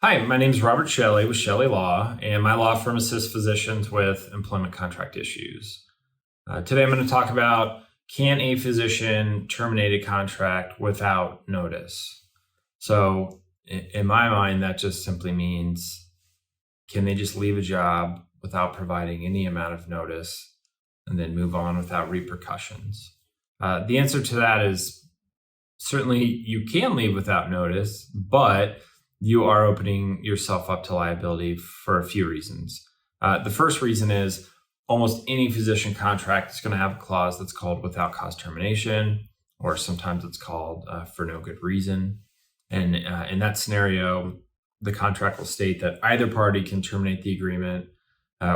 Hi, my name is Robert Chelle with Chelle Law, and my law firm assists physicians with employment contract issues. Today I'm going to talk about, can a physician terminate a contract without notice? So in my mind, that just simply means, can they just leave a job without providing any amount of notice and then move on without repercussions? The answer to that is certainly you can leave without notice, but you are opening yourself up to liability for a few reasons. The first reason is almost any physician contract is going to have a clause that's called without cause termination, or sometimes it's called for no good reason. And in that scenario, the contract will state that either party can terminate the agreement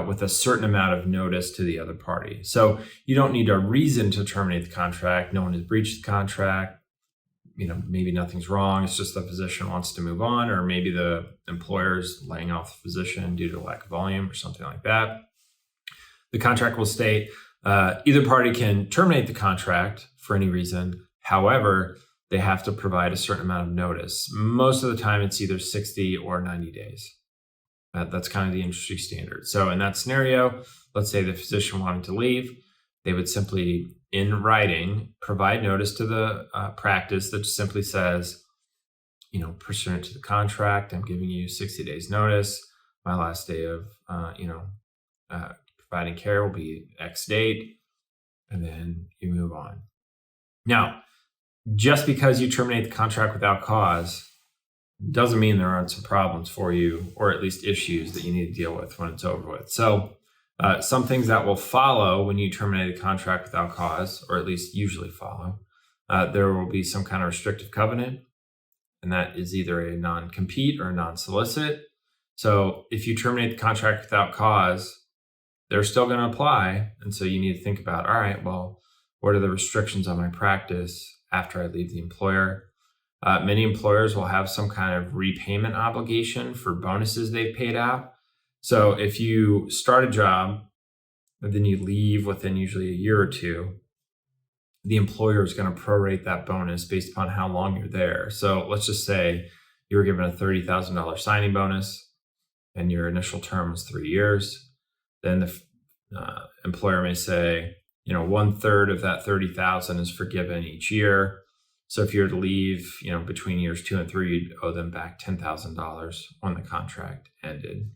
with a certain amount of notice to the other party. So you don't need a reason to terminate the contract. No one has breached the contract. Maybe nothing's wrong. It's just the physician wants to move on, or maybe the employer's laying off the physician due to lack of volume or something like that. The contract will state either party can terminate the contract for any reason. However, they have to provide a certain amount of notice. Most of the time, it's either 60 or 90 days. That's kind of the industry standard. So in that scenario, let's say the physician wanted to leave, they would simply, in writing, provide notice to the practice that simply says, pursuant to the contract, I'm giving you 60 days notice. My last day of, providing care will be X date, and then you move on. Now, just because you terminate the contract without cause doesn't mean there aren't some problems for you, or at least issues that you need to deal with when it's over with. So some things that will follow when you terminate a contract without cause, or at least usually follow, there will be some kind of restrictive covenant, and that is either a non-compete or a non-solicit. So if you terminate the contract without cause, they're still going to apply. And so you need to think about, all right, well, what are the restrictions on my practice after I leave the employer? Many employers will have some kind of repayment obligation for bonuses they've paid out. So if you start a job and then you leave within usually a year or two, the employer is going to prorate that bonus based upon how long you're there. So let's just say you were given a $30,000 signing bonus and your initial term was 3 years. Then the employer may say, 1/3 of that 30,000 is forgiven each year. So if you were to leave, between years 2 and 3, you'd owe them back $10,000 when the contract ended.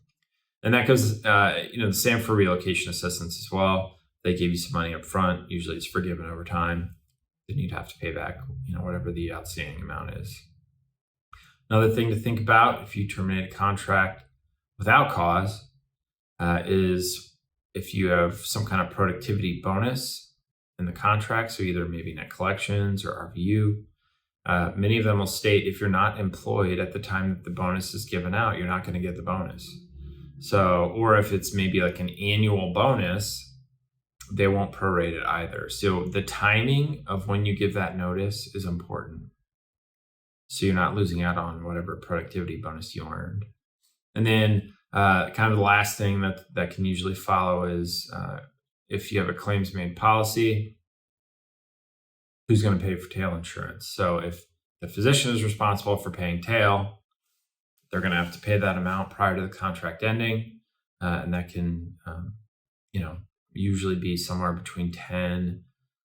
And that goes, the same for relocation assistance as well. They give you some money up front. Usually it's forgiven over time. Then you'd have to pay back, whatever the outstanding amount is. Another thing to think about if you terminate a contract without cause is if you have some kind of productivity bonus in the contract, so either maybe net collections or RVU. Many of them will state if you're not employed at the time that the bonus is given out, you're not going to get the bonus. So, or if it's maybe like an annual bonus, they won't prorate it either. So the timing of when you give that notice is important, so you're not losing out on whatever productivity bonus you earned. And then kind of the last thing that can usually follow is if you have a claims made policy, who's going to pay for tail insurance? So if the physician is responsible for paying tail, they're going to have to pay that amount prior to the contract ending. And that can, usually be somewhere between 10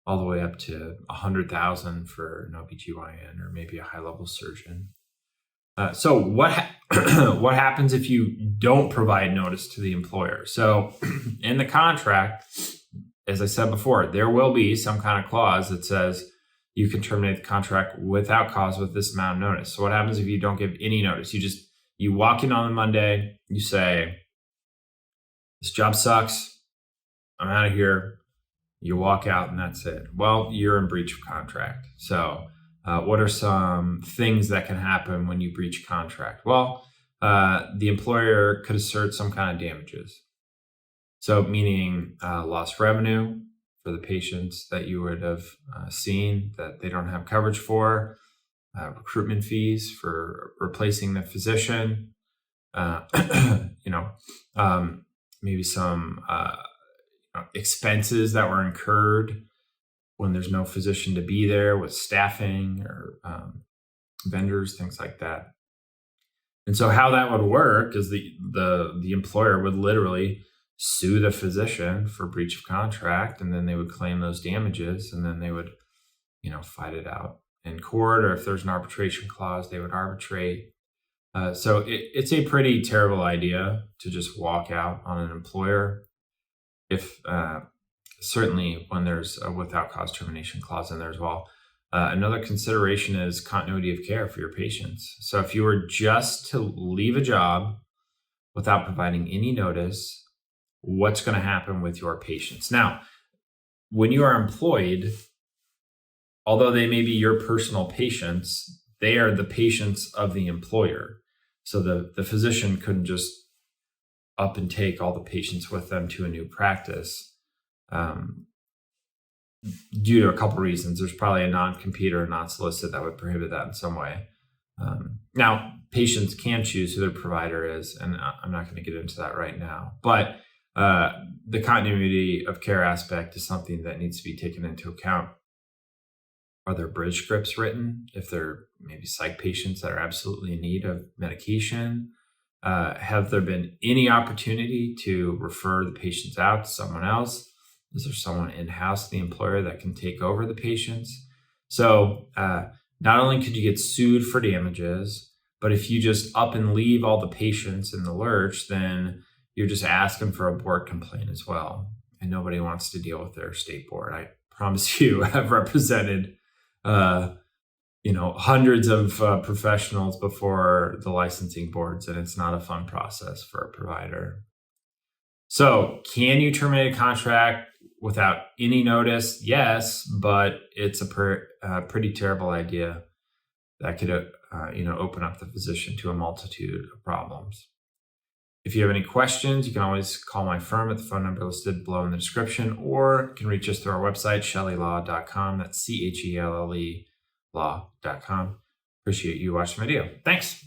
all the way up to 100,000 for an OBGYN or maybe a high-level surgeon. So what happens if you don't provide notice to the employer? So in the contract, as I said before, there will be some kind of clause that says you can terminate the contract without cause with this amount of notice. So what happens if you don't give any notice? You walk in on a Monday, you say, this job sucks, I'm out of here. You walk out and that's it. Well, you're in breach of contract. So what are some things that can happen when you breach contract? Well, the employer could assert some kind of damages. So meaning lost revenue for the patients that you would have seen that they don't have coverage for, recruitment fees for replacing the physician, maybe some expenses that were incurred when there's no physician to be there with staffing or vendors, things like that. And so how that would work is the employer would literally sue the physician for breach of contract, and then they would claim those damages, and then they would, fight it out in court, or if there's an arbitration clause, they would arbitrate. So it's a pretty terrible idea to just walk out on an employer if certainly when there's a without cause termination clause in there as well. Another consideration is continuity of care for your patients. So if you were just to leave a job without providing any notice, what's going to happen with your patients? Now, when you are employed, although they may be your personal patients, they are the patients of the employer. So the physician couldn't just up and take all the patients with them to a new practice. Due to a couple reasons. There's probably a non-compete or a non-solicit that would prohibit that in some way. Now, patients can choose who their provider is, and I'm not going to get into that right now. But the continuity of care aspect is something that needs to be taken into account. Are there bridge scripts written if they're maybe psych patients that are absolutely in need of medication? Have there been any opportunity to refer the patients out to someone else? Is there someone in-house, the employer, that can take over the patients? So not only could you get sued for damages, but if you just up and leave all the patients in the lurch, then you're just asking for a board complaint as well. And nobody wants to deal with their state board. I promise you, I've represented hundreds of professionals before the licensing boards, and it's not a fun process for a provider. So can you terminate a contract without any notice? Yes, but it's a pretty terrible idea that could open up the physician to a multitude of problems. If you have any questions, you can always call my firm at the phone number listed below in the description, or you can reach us through our website, ChelleLaw.com. That's CHELLE law.com. Appreciate you watching the video. Thanks.